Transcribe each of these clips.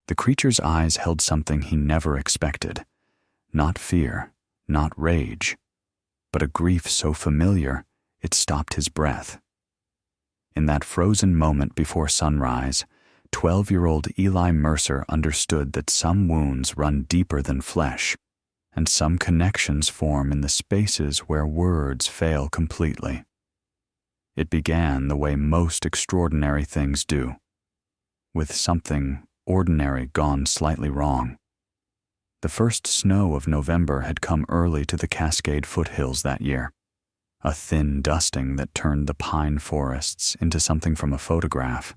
The creature's eyes held something he never expected. Not fear, not rage, but a grief so familiar it stopped his breath. In that frozen moment before sunrise, 12-year-old Eli Mercer understood that some wounds run deeper than flesh, and some connections form in the spaces where words fail completely. It began the way most extraordinary things do, with something ordinary gone slightly wrong. The first snow of November had come early to the Cascade foothills that year, a thin dusting that turned the pine forests into something from a photograph,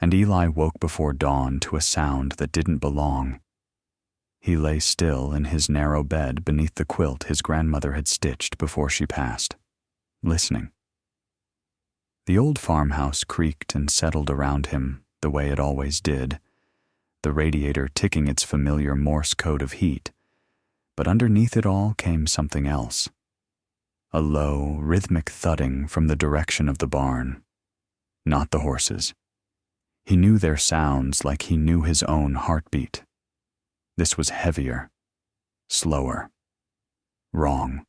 and Eli woke before dawn to a sound that didn't belong. He lay still in his narrow bed beneath the quilt his grandmother had stitched before she passed, listening. The old farmhouse creaked and settled around him the way it always did, the radiator ticking its familiar Morse code of heat, but underneath it all came something else. A low, rhythmic thudding from the direction of the barn. Not the horses. He knew their sounds like he knew his own heartbeat. This was heavier, slower, wrong.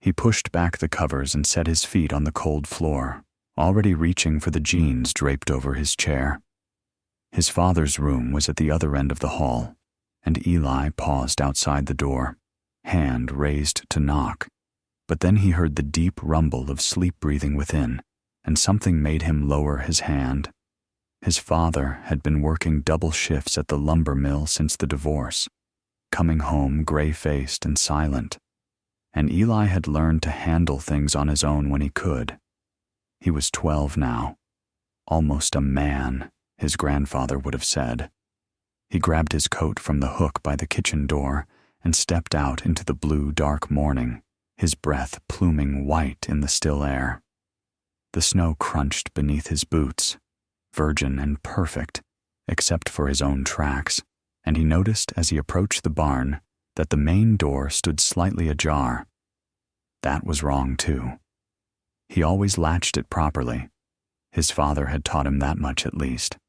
He pushed back the covers and set his feet on the cold floor, already reaching for the jeans draped over his chair. His father's room was at the other end of the hall, and Eli paused outside the door, hand raised to knock. But then he heard the deep rumble of sleep breathing within, and something made him lower his hand. His father had been working double shifts at the lumber mill since the divorce, coming home gray-faced and silent, and Eli had learned to handle things on his own when he could. He was 12 now, almost a man, his grandfather would have said. He grabbed his coat from the hook by the kitchen door and stepped out into the blue, dark morning, his breath pluming white in the still air. The snow crunched beneath his boots, virgin and perfect, except for his own tracks, and he noticed as he approached the barn that the main door stood slightly ajar. That was wrong, too. He always latched it properly. His father had taught him that much at least.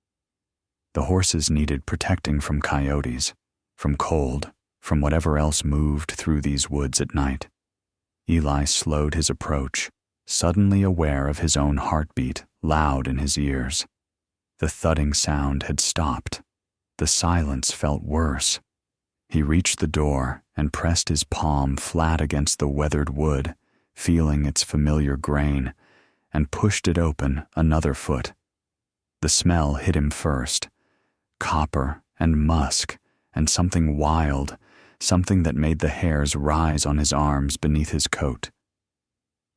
The horses needed protecting from coyotes, from cold, from whatever else moved through these woods at night. Eli slowed his approach, suddenly aware of his own heartbeat loud in his ears. The thudding sound had stopped. The silence felt worse. He reached the door and pressed his palm flat against the weathered wood, feeling its familiar grain, and pushed it open another foot. The smell hit him first. Copper and musk and something wild, something that made the hairs rise on his arms beneath his coat.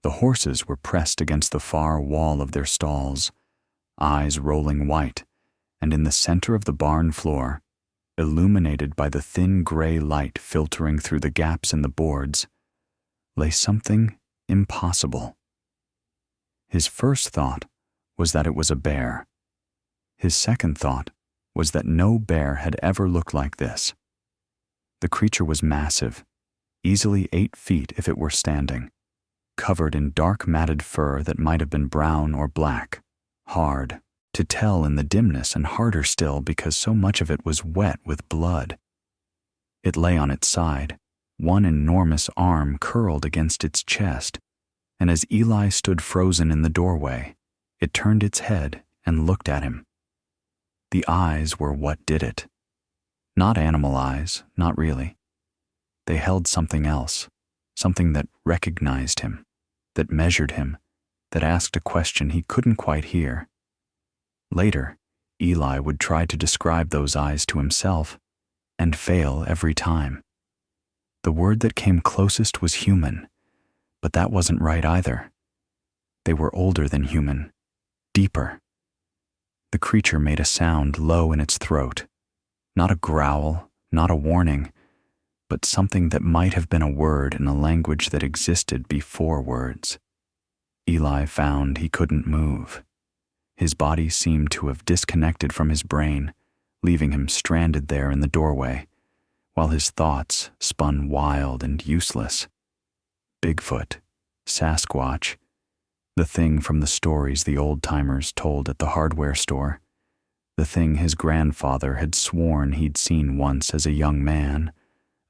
The horses were pressed against the far wall of their stalls, eyes rolling white, and in the center of the barn floor, illuminated by the thin gray light filtering through the gaps in the boards, lay something impossible. His first thought was that it was a bear. His second thought was that no bear had ever looked like this. The creature was massive, easily 8 feet if it were standing, covered in dark matted fur that might have been brown or black, hard to tell in the dimness and harder still because so much of it was wet with blood. It lay on its side, one enormous arm curled against its chest, and as Eli stood frozen in the doorway, it turned its head and looked at him. The eyes were what did it. Not animal eyes, not really. They held something else, something that recognized him, that measured him, that asked a question he couldn't quite hear. Later, Eli would try to describe those eyes to himself, and fail every time. The word that came closest was human, but that wasn't right either. They were older than human, deeper. The creature made a sound low in its throat, not a growl, not a warning, but something that might have been a word in a language that existed before words. Eli found he couldn't move. His body seemed to have disconnected from his brain, leaving him stranded there in the doorway, while his thoughts spun wild and useless. Bigfoot, Sasquatch, the thing from the stories the old-timers told at the hardware store, the thing his grandfather had sworn he'd seen once as a young man,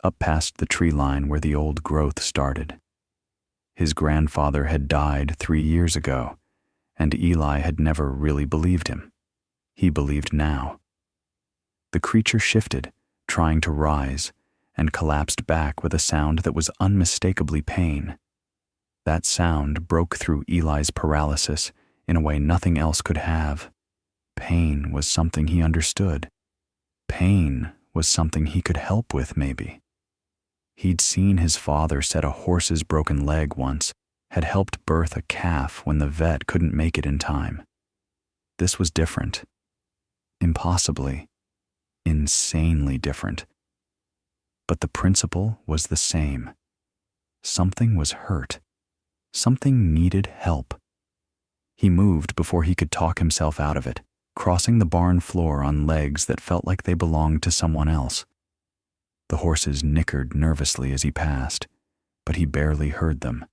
up past the tree line where the old growth started. His grandfather had died 3 years ago, and Eli had never really believed him. He believed now. The creature shifted, trying to rise, and collapsed back with a sound that was unmistakably pain. That sound broke through Eli's paralysis in a way nothing else could have. Pain was something he understood. Pain was something he could help with, maybe. He'd seen his father set a horse's broken leg once, had helped birth a calf when the vet couldn't make it in time. This was different. Impossibly, insanely different. But the principle was the same. Something was hurt. Something needed help. He moved before he could talk himself out of it, crossing the barn floor on legs that felt like they belonged to someone else. The horses nickered nervously as he passed, but he barely heard them.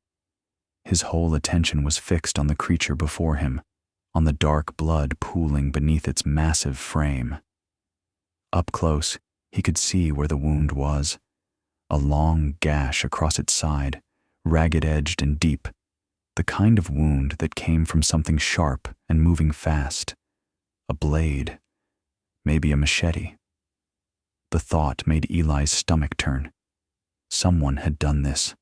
His whole attention was fixed on the creature before him, on the dark blood pooling beneath its massive frame. Up close, he could see where the wound was, a long gash across its side, ragged-edged and deep, the kind of wound that came from something sharp and moving fast. A blade, maybe a machete. The thought made Eli's stomach turn. Someone had done this.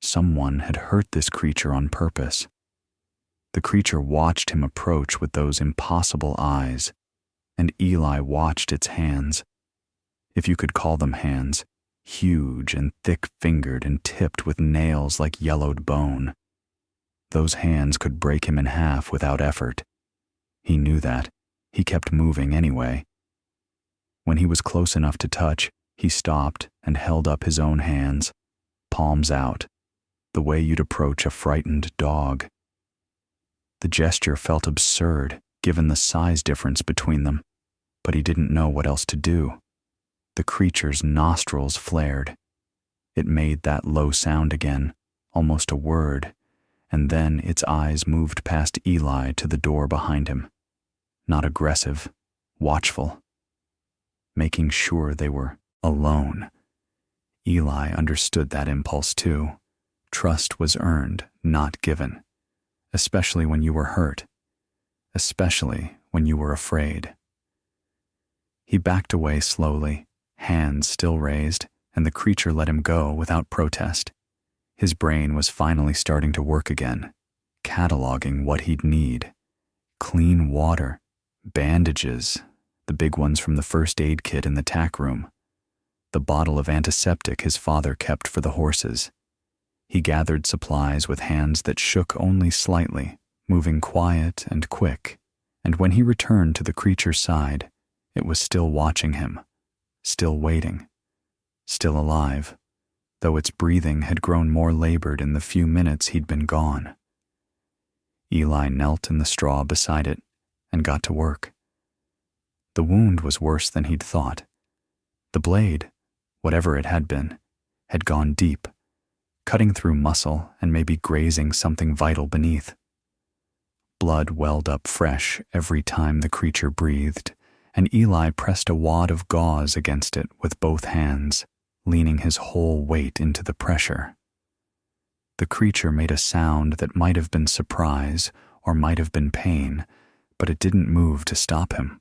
Someone had hurt this creature on purpose. The creature watched him approach with those impossible eyes, and Eli watched its hands. If you could call them hands, huge and thick-fingered and tipped with nails like yellowed bone. Those hands could break him in half without effort. He knew that. He kept moving anyway. When he was close enough to touch, he stopped and held up his own hands, palms out, the way you'd approach a frightened dog. The gesture felt absurd, given the size difference between them, but he didn't know what else to do. The creature's nostrils flared. It made that low sound again, almost a word, and then its eyes moved past Eli to the door behind him. Not aggressive, watchful, making sure they were alone. Eli understood that impulse too. Trust was earned, not given, especially when you were hurt, especially when you were afraid. He backed away slowly, hands still raised, and the creature let him go without protest. His brain was finally starting to work again, cataloging what he'd need. Clean water, bandages, the big ones from the first aid kit in the tack room, the bottle of antiseptic his father kept for the horses. He gathered supplies with hands that shook only slightly, moving quiet and quick, and when he returned to the creature's side, it was still watching him, still waiting, still alive, though its breathing had grown more labored in the few minutes he'd been gone. Eli knelt in the straw beside it and got to work. The wound was worse than he'd thought. The blade, whatever it had been, had gone deep, cutting through muscle and maybe grazing something vital beneath. Blood welled up fresh every time the creature breathed, and Eli pressed a wad of gauze against it with both hands, leaning his whole weight into the pressure. The creature made a sound that might have been surprise or might have been pain, but it didn't move to stop him.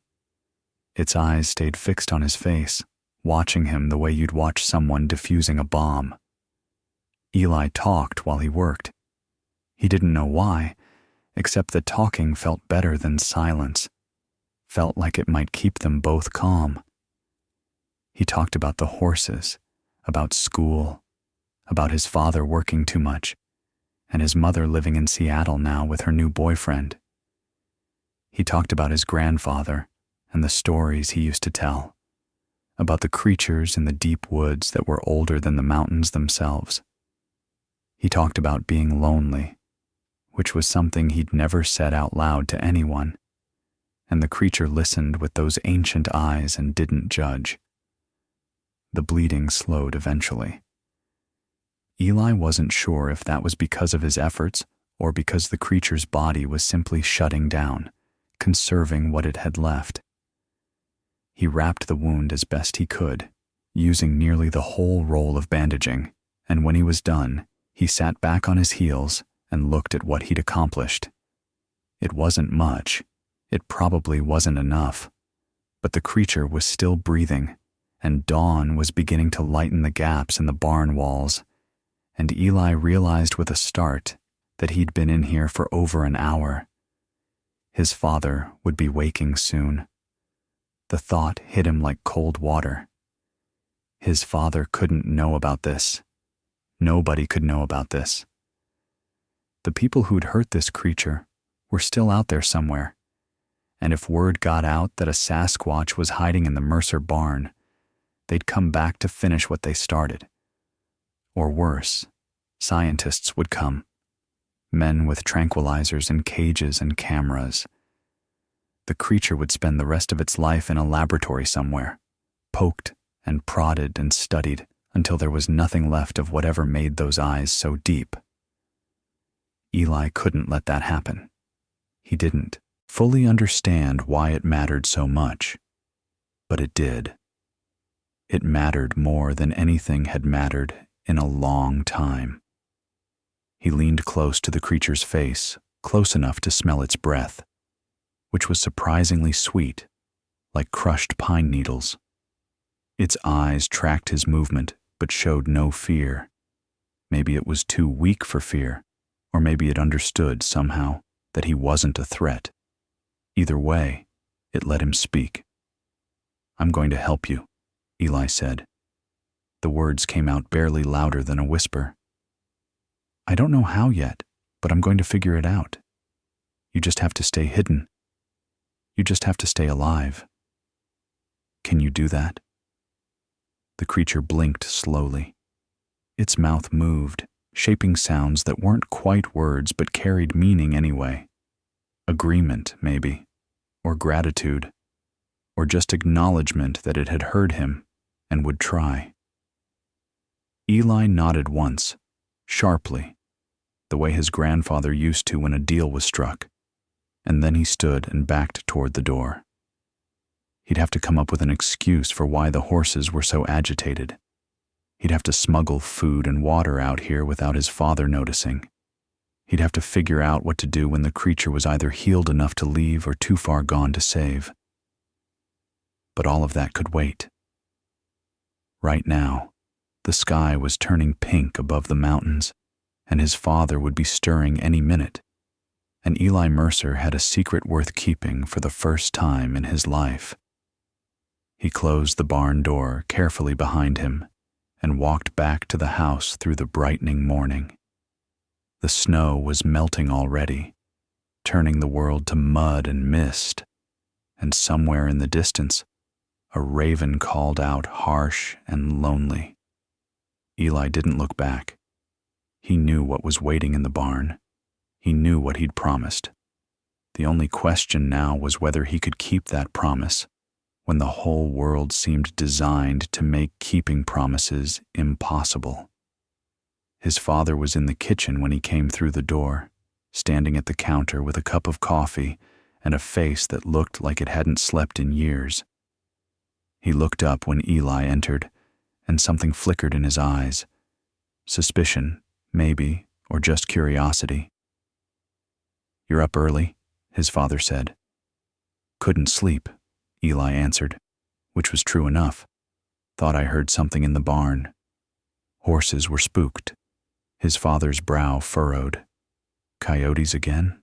Its eyes stayed fixed on his face, watching him the way you'd watch someone defusing a bomb. Eli talked while he worked. He didn't know why, except that talking felt better than silence, felt like it might keep them both calm. He talked about the horses, about school, about his father working too much, and his mother living in Seattle now with her new boyfriend. He talked about his grandfather and the stories he used to tell, about the creatures in the deep woods that were older than the mountains themselves. He talked about being lonely, which was something he'd never said out loud to anyone, and the creature listened with those ancient eyes and didn't judge. The bleeding slowed eventually. Eli wasn't sure if that was because of his efforts or because the creature's body was simply shutting down, conserving what it had left. He wrapped the wound as best he could, using nearly the whole roll of bandaging, and when he was done, he sat back on his heels and looked at what he'd accomplished. It wasn't much. It probably wasn't enough. But the creature was still breathing, and dawn was beginning to lighten the gaps in the barn walls, and Eli realized with a start that he'd been in here for over an hour. His father would be waking soon. The thought hit him like cold water. His father couldn't know about this. Nobody could know about this. The people who'd hurt this creature were still out there somewhere, and if word got out that a Sasquatch was hiding in the Mercer barn, they'd come back to finish what they started. Or worse, scientists would come. Men with tranquilizers and cages and cameras. The creature would spend the rest of its life in a laboratory somewhere, poked and prodded and studied until there was nothing left of whatever made those eyes so deep. Eli couldn't let that happen. He didn't fully understand why it mattered so much, but it did. It mattered more than anything had mattered in a long time. He leaned close to the creature's face, close enough to smell its breath, which was surprisingly sweet, like crushed pine needles. Its eyes tracked his movement, but showed no fear. Maybe it was too weak for fear, or maybe it understood somehow that he wasn't a threat. Either way, it let him speak. "I'm going to help you," Eli said. The words came out barely louder than a whisper. "I don't know how yet, but I'm going to figure it out. You just have to stay hidden. You just have to stay alive. Can you do that?" The creature blinked slowly. Its mouth moved, shaping sounds that weren't quite words but carried meaning anyway. Agreement, maybe, or gratitude, or just acknowledgement that it had heard him and would try. Eli nodded once, sharply, the way his grandfather used to when a deal was struck, and then he stood and backed toward the door. He'd have to come up with an excuse for why the horses were so agitated. He'd have to smuggle food and water out here without his father noticing. He'd have to figure out what to do when the creature was either healed enough to leave or too far gone to save. But all of that could wait. Right now, the sky was turning pink above the mountains, and his father would be stirring any minute, and Eli Mercer had a secret worth keeping for the first time in his life. He closed the barn door carefully behind him and walked back to the house through the brightening morning. The snow was melting already, turning the world to mud and mist, and somewhere in the distance, a raven called out harsh and lonely. Eli didn't look back. He knew what was waiting in the barn. He knew what he'd promised. The only question now was whether he could keep that promise when the whole world seemed designed to make keeping promises impossible. His father was in the kitchen when he came through the door, standing at the counter with a cup of coffee and a face that looked like it hadn't slept in years. He looked up when Eli entered, and something flickered in his eyes. Suspicion, maybe, or just curiosity. "You're up early," his father said. "Couldn't sleep," Eli answered, which was true enough. "Thought I heard something in the barn." Horses were spooked. His father's brow furrowed. "Coyotes again?"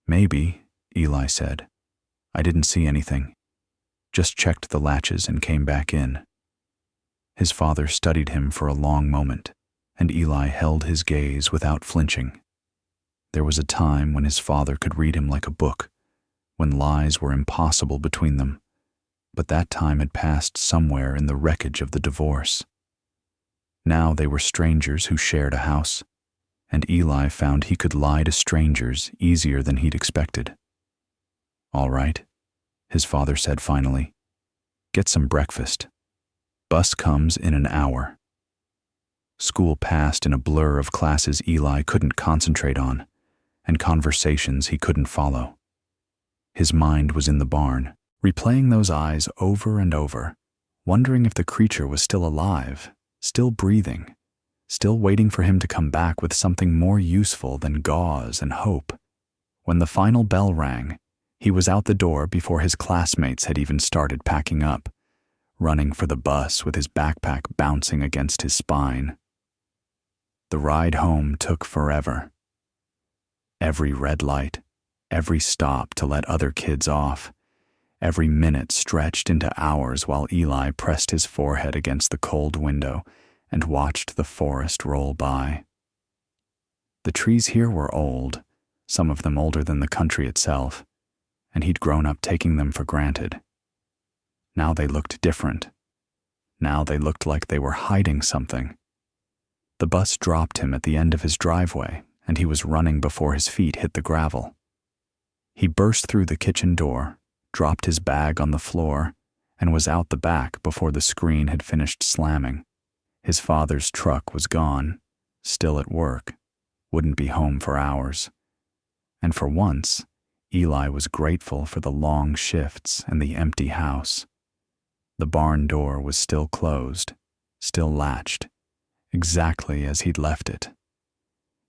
"Maybe," Eli said. "I didn't see anything. Just checked the latches and came back in." His father studied him for a long moment, and Eli held his gaze without flinching. There was a time when his father could read him like a book, when lies were impossible between them, but that time had passed somewhere in the wreckage of the divorce. Now they were strangers who shared a house, and Eli found he could lie to strangers easier than he'd expected. "All right," his father said finally. "Get some breakfast. Bus comes in an hour." School passed in a blur of classes Eli couldn't concentrate on, and conversations he couldn't follow. His mind was in the barn, replaying those eyes over and over, wondering if the creature was still alive, still breathing, still waiting for him to come back with something more useful than gauze and hope. When the final bell rang, he was out the door before his classmates had even started packing up, running for the bus with his backpack bouncing against his spine. The ride home took forever. Every red light, every stop to let other kids off, every minute stretched into hours while Eli pressed his forehead against the cold window and watched the forest roll by. The trees here were old, some of them older than the country itself, and he'd grown up taking them for granted. Now they looked different. Now they looked like they were hiding something. The bus dropped him at the end of his driveway, and he was running before his feet hit the gravel. He burst through the kitchen door, dropped his bag on the floor, and was out the back before the screen had finished slamming. His father's truck was gone, still at work, wouldn't be home for hours. And for once, Eli was grateful for the long shifts and the empty house. The barn door was still closed, still latched, exactly as he'd left it.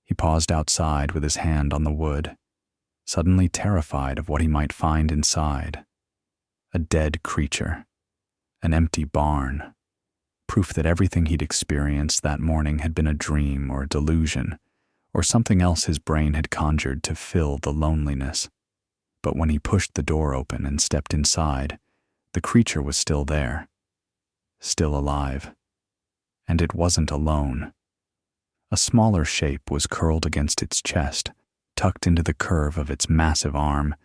He paused outside with his hand on the wood, suddenly terrified of what he might find inside. A dead creature, an empty barn, proof that everything he'd experienced that morning had been a dream or a delusion, or something else his brain had conjured to fill the loneliness. But when he pushed the door open and stepped inside, the creature was still there, still alive. And it wasn't alone. A smaller shape was curled against its chest, tucked into the curve of its massive arm,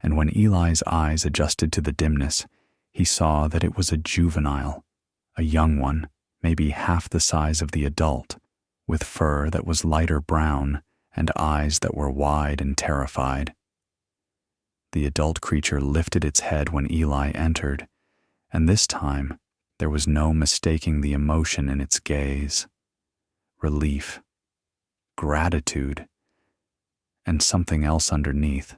and when Eli's eyes adjusted to the dimness, he saw that it was a juvenile, a young one, maybe half the size of the adult, with fur that was lighter brown and eyes that were wide and terrified. The adult creature lifted its head when Eli entered, and this time there was no mistaking the emotion in its gaze. Relief, gratitude, and something else underneath.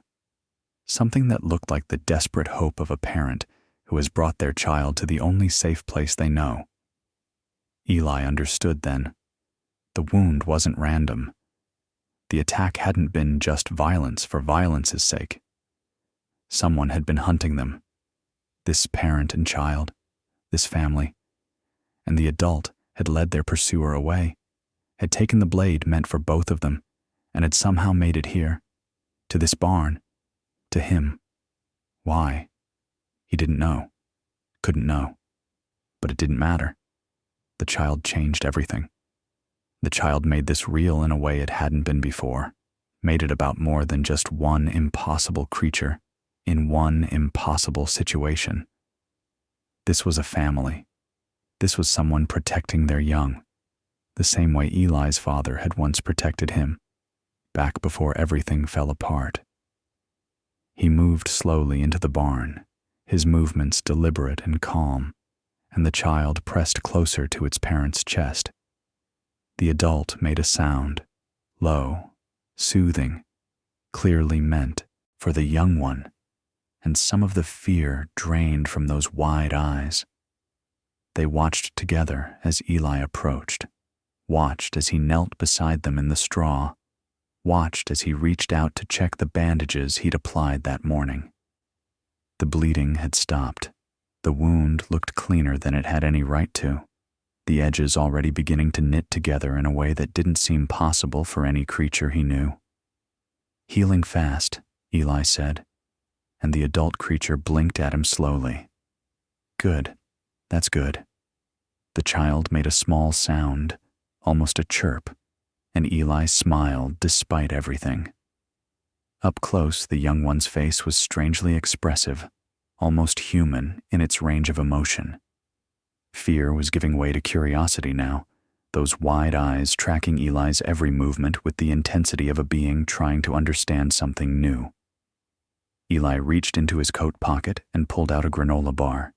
Something that looked like the desperate hope of a parent who has brought their child to the only safe place they know. Eli understood then. The wound wasn't random. The attack hadn't been just violence for violence's sake. Someone had been hunting them. This parent and child, this family, and the adult had led their pursuer away, had taken the blade meant for both of them, and had somehow made it here, to this barn, to him. Why? He didn't know, couldn't know, but it didn't matter. The child changed everything. The child made this real in a way it hadn't been before, made it about more than just one impossible creature, in one impossible situation. This was a family. This was someone protecting their young, the same way Eli's father had once protected him, back before everything fell apart. He moved slowly into the barn, his movements deliberate and calm, and the child pressed closer to its parent's chest. The adult made a sound, low, soothing, clearly meant for the young one, and some of the fear drained from those wide eyes. They watched together as Eli approached, watched as he knelt beside them in the straw, watched as he reached out to check the bandages he'd applied that morning. The bleeding had stopped. The wound looked cleaner than it had any right to, the edges already beginning to knit together in a way that didn't seem possible for any creature he knew. "Healing fast," Eli said, and the adult creature blinked at him slowly. "Good. That's good." The child made a small sound, almost a chirp, and Eli smiled despite everything. Up close, the young one's face was strangely expressive, almost human in its range of emotion. Fear was giving way to curiosity now, those wide eyes tracking Eli's every movement with the intensity of a being trying to understand something new. Eli reached into his coat pocket and pulled out a granola bar,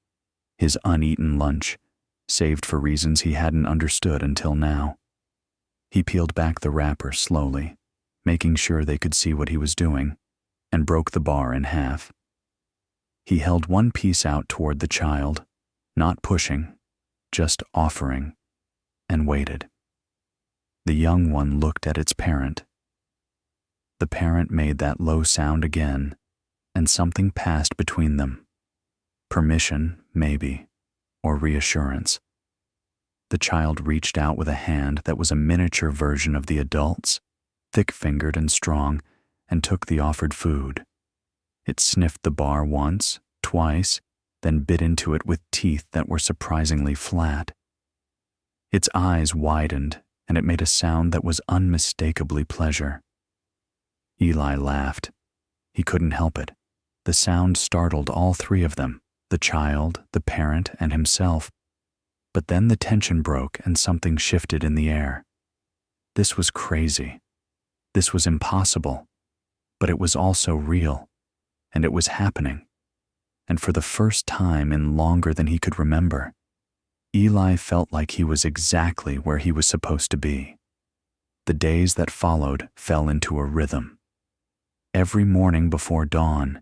his uneaten lunch, saved for reasons he hadn't understood until now. He peeled back the wrapper slowly, making sure they could see what he was doing, and broke the bar in half. He held one piece out toward the child, not pushing, just offering, and waited. The young one looked at its parent. The parent made that low sound again, and something passed between them. Permission, maybe, or reassurance. The child reached out with a hand that was a miniature version of the adult's, thick-fingered and strong, and took the offered food. It sniffed the bar once, twice, then bit into it with teeth that were surprisingly flat. Its eyes widened, and it made a sound that was unmistakably pleasure. Eli laughed. He couldn't help it. The sound startled all three of them, the child, the parent, and himself. But then the tension broke and something shifted in the air. This was crazy. This was impossible. But it was also real, and it was happening. And for the first time in longer than he could remember, Eli felt like he was exactly where he was supposed to be. The days that followed fell into a rhythm. Every morning before dawn,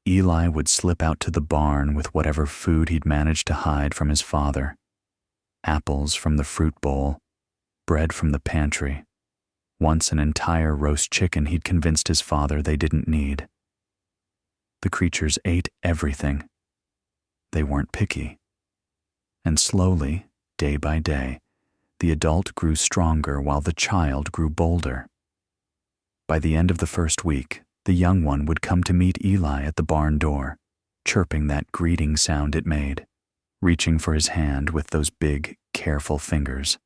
Eli would slip out to the barn with whatever food he'd managed to hide from his father. Apples from the fruit bowl, bread from the pantry, once an entire roast chicken he'd convinced his father they didn't need. The creatures ate everything. They weren't picky. And slowly, day by day, the adult grew stronger while the child grew bolder. By the end of the first week, the young one would come to meet Eli at the barn door, chirping that greeting sound it made, reaching for his hand with those big, careful fingers.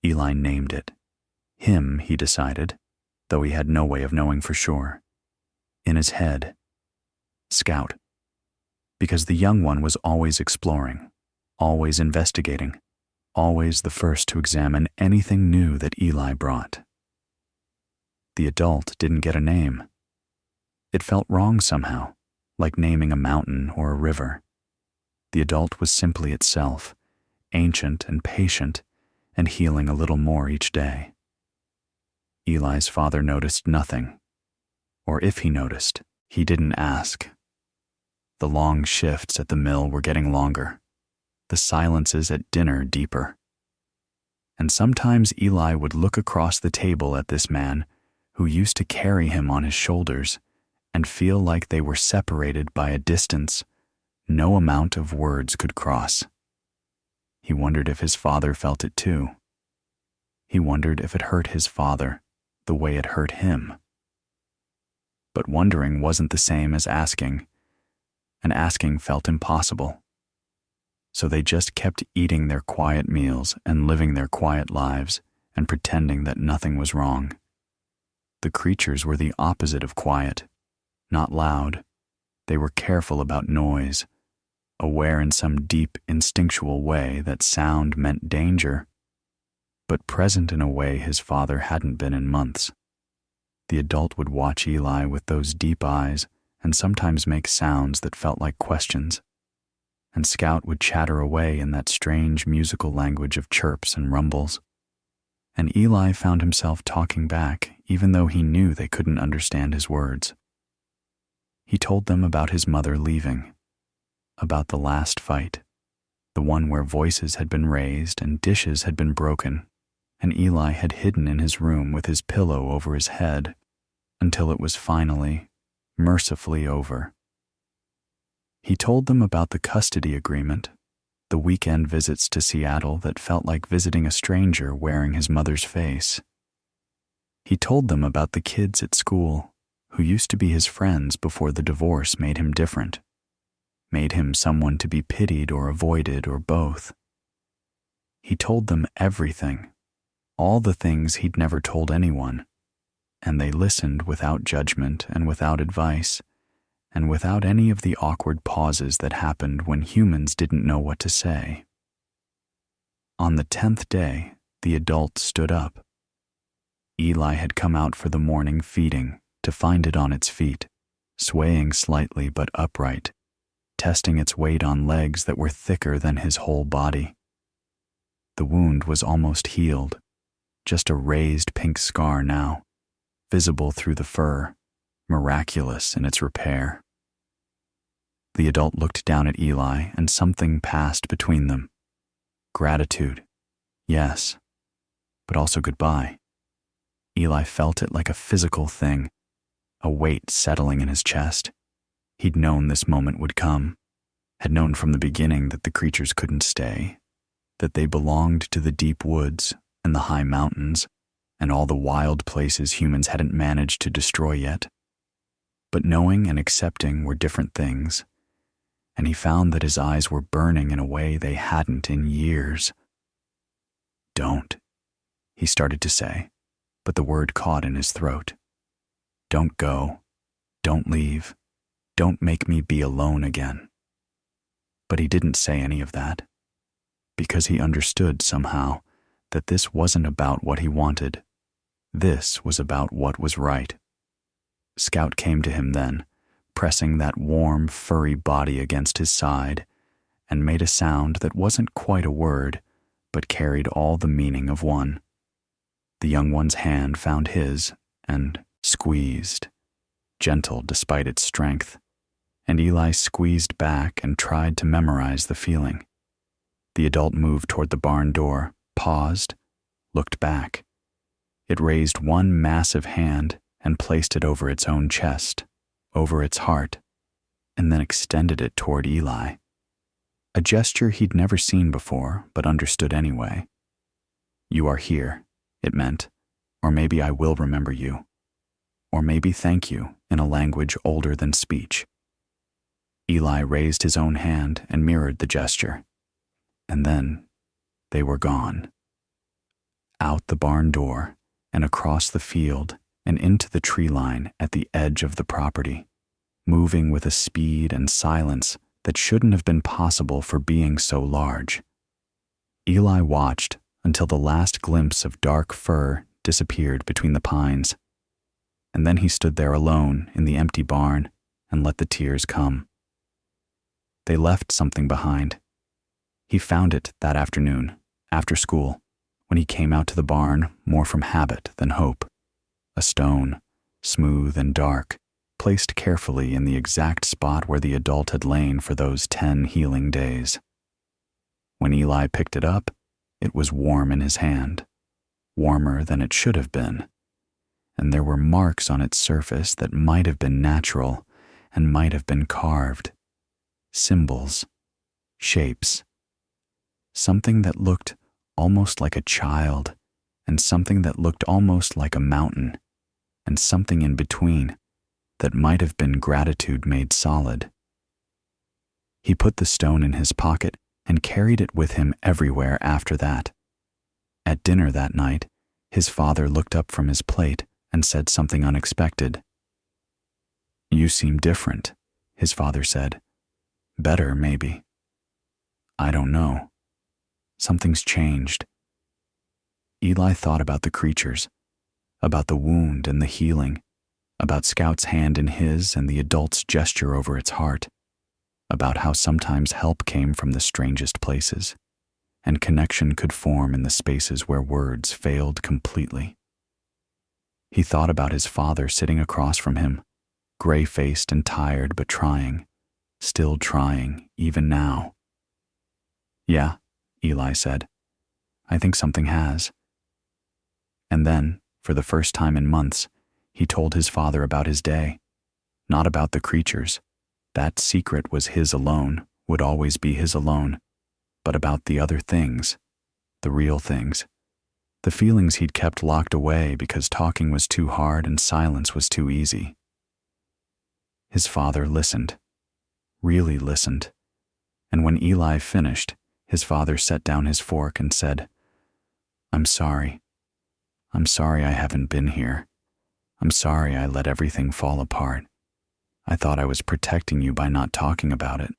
Eli named it. Him, he decided, though he had no way of knowing for sure. In his head, Scout. Because the young one was always exploring, always investigating, always the first to examine anything new that Eli brought. The adult didn't get a name. It felt wrong somehow, like naming a mountain or a river. The adult was simply itself, ancient and patient, and healing a little more each day. Eli's father noticed nothing, or if he noticed, he didn't ask. The long shifts at the mill were getting longer, the silences at dinner deeper. And sometimes Eli would look across the table at this man who used to carry him on his shoulders and feel like they were separated by a distance no amount of words could cross. He wondered if his father felt it too. He wondered if it hurt his father the way it hurt him. But wondering wasn't the same as asking, and asking felt impossible. So they just kept eating their quiet meals and living their quiet lives and pretending that nothing was wrong. The creatures were the opposite of quiet, not loud. They were careful about noise, aware in some deep, instinctual way that sound meant danger, but present in a way his father hadn't been in months. The adult would watch Eli with those deep eyes and sometimes make sounds that felt like questions, and Scout would chatter away in that strange musical language of chirps and rumbles. And Eli found himself talking back even though he knew they couldn't understand his words. He told them about his mother leaving, about the last fight, the one where voices had been raised and dishes had been broken, and Eli had hidden in his room with his pillow over his head until it was finally, mercifully over. He told them about the custody agreement, the weekend visits to Seattle that felt like visiting a stranger wearing his mother's face. He told them about the kids at school who used to be his friends before the divorce made him different, made him someone to be pitied or avoided or both. He told them everything, all the things he'd never told anyone, and they listened without judgment and without advice, and without any of the awkward pauses that happened when humans didn't know what to say. On the 10th day, the adult stood up. Eli had come out for the morning feeding to find it on its feet, swaying slightly but upright, testing its weight on legs that were thicker than his whole body. The wound was almost healed, just a raised pink scar now, visible through the fur, miraculous in its repair. The adult looked down at Eli, and something passed between them. Gratitude, yes, but also goodbye. Eli felt it like a physical thing, a weight settling in his chest. He'd known this moment would come, had known from the beginning that the creatures couldn't stay, that they belonged to the deep woods and the high mountains and all the wild places humans hadn't managed to destroy yet. But knowing and accepting were different things, and he found that his eyes were burning in a way they hadn't in years. Don't, he started to say, but the word caught in his throat. Don't go. Don't leave. Don't make me be alone again. But he didn't say any of that, because he understood somehow that this wasn't about what he wanted. This was about what was right. Scout came to him then, pressing that warm, furry body against his side, and made a sound that wasn't quite a word, but carried all the meaning of one. The young one's hand found his and squeezed, gentle despite its strength, and Eli squeezed back and tried to memorize the feeling. The adult moved toward the barn door, paused, looked back. It raised one massive hand and placed it over its own chest, over its heart, and then extended it toward Eli. A gesture he'd never seen before, but understood anyway. You are here, it meant, or maybe I will remember you, or maybe thank you in a language older than speech. Eli raised his own hand and mirrored the gesture, and then they were gone. Out the barn door and across the field and into the tree line at the edge of the property, moving with a speed and silence that shouldn't have been possible for being so large. Eli watched until the last glimpse of dark fur disappeared between the pines, and then he stood there alone in the empty barn and let the tears come. They left something behind. He found it that afternoon, after school, when he came out to the barn more from habit than hope. A stone, smooth and dark, placed carefully in the exact spot where the adult had lain for those 10 healing days. When Eli picked it up, it was warm in his hand, warmer than it should have been, and there were marks on its surface that might have been natural and might have been carved. Symbols, shapes, something that looked almost like a child, and something that looked almost like a mountain, and something in between that might have been gratitude made solid. He put the stone in his pocket and carried it with him everywhere after that. At dinner that night, his father looked up from his plate and said something unexpected. You seem different, his father said. Better, maybe. I don't know. Something's changed. Eli thought about the creatures, about the wound and the healing, about Scout's hand in his and the adult's gesture over its heart, about how sometimes help came from the strangest places, and connection could form in the spaces where words failed completely. He thought about his father sitting across from him, gray-faced and tired but trying, still trying even now. Yeah, Eli said. I think something has. And then, for the first time in months, he told his father about his day, not about the creatures. That secret was his alone, would always be his alone, but about the other things, the real things, the feelings he'd kept locked away because talking was too hard and silence was too easy. His father listened, really listened, and when Eli finished, his father set down his fork and said, I'm sorry. I'm sorry I haven't been here. I'm sorry I let everything fall apart. I thought I was protecting you by not talking about it.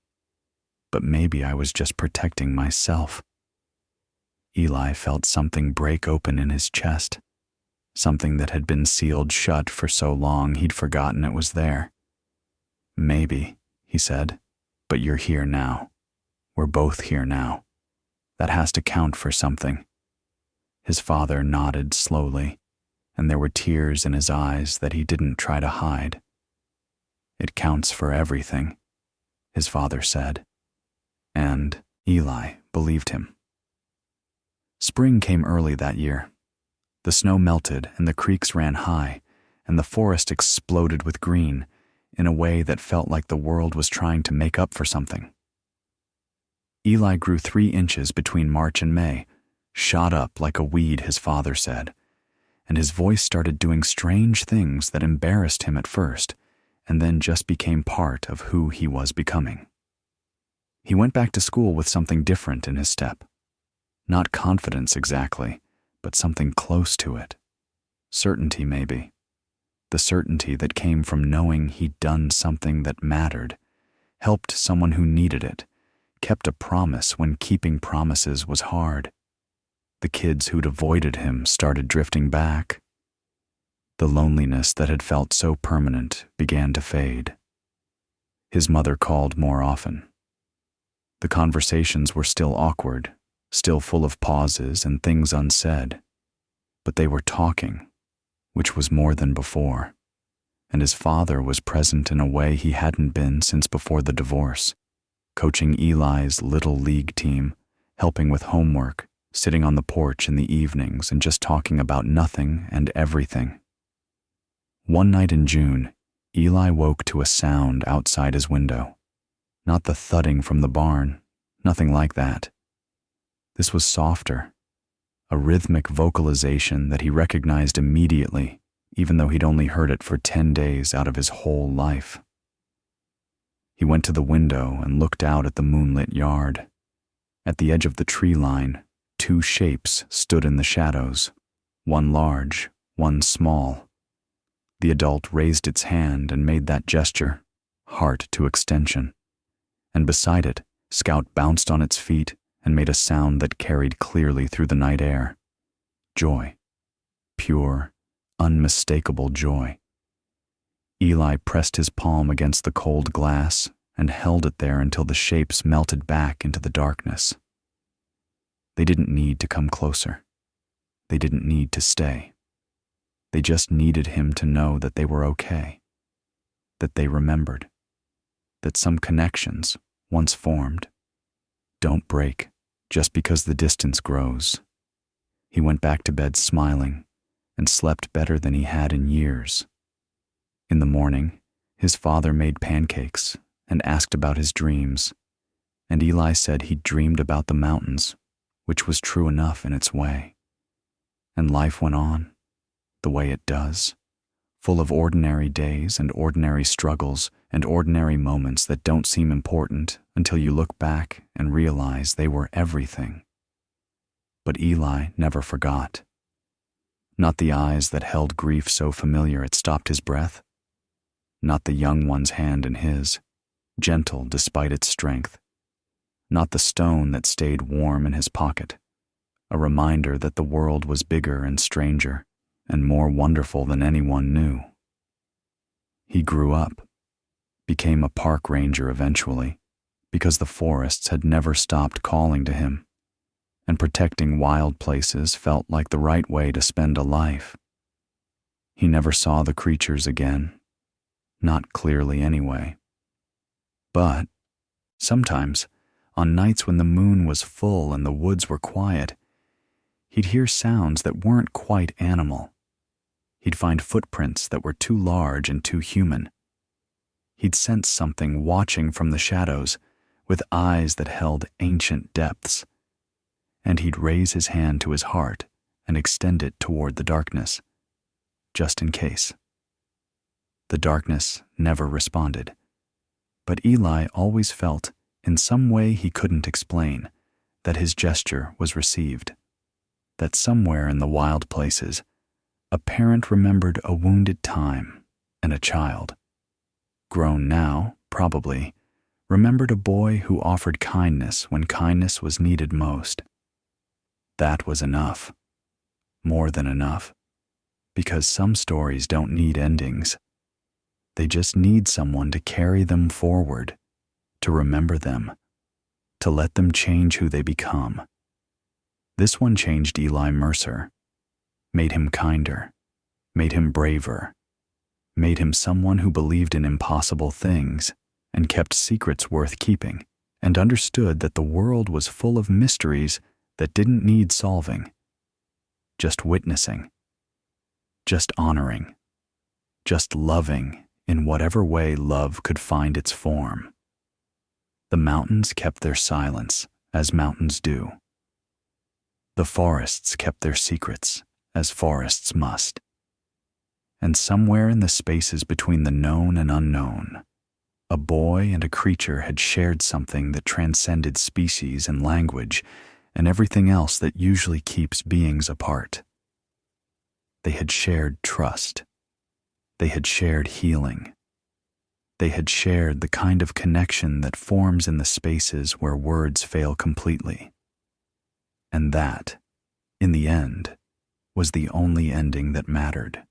But maybe I was just protecting myself. Eli felt something break open in his chest, something that had been sealed shut for so long he'd forgotten it was there. Maybe, he said, but you're here now. We're both here now. That has to count for something. His father nodded slowly, and there were tears in his eyes that he didn't try to hide. It counts for everything. his father said. And Eli believed him. Spring came early that year. The snow melted and the creeks ran high, and the forest exploded with green in a way that felt like the world was trying to make up for something. Eli grew 3 inches between March and May, shot up like a weed, his father said, and his voice started doing strange things that embarrassed him at first, and then just became part of who he was becoming. He went back to school with something different in his step. Not confidence exactly, but something close to it. Certainty, maybe. The certainty that came from knowing he'd done something that mattered, helped someone who needed it, kept a promise when keeping promises was hard. The kids who'd avoided him started drifting back. The loneliness that had felt so permanent began to fade. His mother called more often. The conversations were still awkward, still full of pauses and things unsaid, but they were talking, which was more than before, and his father was present in a way he hadn't been since before the divorce, coaching Eli's little league team, helping with homework, sitting on the porch in the evenings and just talking about nothing and everything. One night in June, Eli woke to a sound outside his window. Not the thudding from the barn, nothing like that. This was softer, a rhythmic vocalization that he recognized immediately, even though he'd only heard it for 10 days out of his whole life. He went to the window and looked out at the moonlit yard. At the edge of the tree line, 2 shapes stood in the shadows, one large, one small. The adult raised its hand and made that gesture, heart to extension. And beside it, Scout bounced on its feet and made a sound that carried clearly through the night air. Joy. Pure, unmistakable joy. Eli pressed his palm against the cold glass and held it there until the shapes melted back into the darkness. They didn't need to come closer. They didn't need to stay. They just needed him to know that they were okay, that they remembered, that some connections, once formed, don't break just because the distance grows. He went back to bed smiling and slept better than he had in years. In the morning, his father made pancakes and asked about his dreams, and Eli said he'd dreamed about the mountains, which was true enough in its way. And life went on, the way it does, full of ordinary days and ordinary struggles and ordinary moments that don't seem important until you look back and realize they were everything. But Eli never forgot. Not the eyes that held grief so familiar it stopped his breath. Not the young one's hand in his, gentle despite its strength. Not the stone that stayed warm in his pocket, a reminder that the world was bigger and stranger and more wonderful than anyone knew. He grew up, became a park ranger eventually, because the forests had never stopped calling to him, and protecting wild places felt like the right way to spend a life. He never saw the creatures again, not clearly anyway. But sometimes, on nights when the moon was full and the woods were quiet, he'd hear sounds that weren't quite animal. He'd find footprints that were too large and too human. He'd sense something watching from the shadows with eyes that held ancient depths. And he'd raise his hand to his heart and extend it toward the darkness, just in case. The darkness never responded, but Eli always felt, in some way he couldn't explain, that his gesture was received, that somewhere in the wild places, a parent remembered a wounded time and a child, grown now, probably, remembered a boy who offered kindness when kindness was needed most. That was enough, more than enough, because some stories don't need endings. They just need someone to carry them forward, to remember them, to let them change who they become. This one changed Eli Mercer, made him kinder, made him braver, made him someone who believed in impossible things and kept secrets worth keeping, and understood that the world was full of mysteries that didn't need solving, just witnessing, just honoring, just loving in whatever way love could find its form. The mountains kept their silence, as mountains do. The forests kept their secrets, as forests must. And somewhere in the spaces between the known and unknown, a boy and a creature had shared something that transcended species and language and everything else that usually keeps beings apart. They had shared trust. They had shared healing. They had shared the kind of connection that forms in the spaces where words fail completely. And that, in the end, was the only ending that mattered.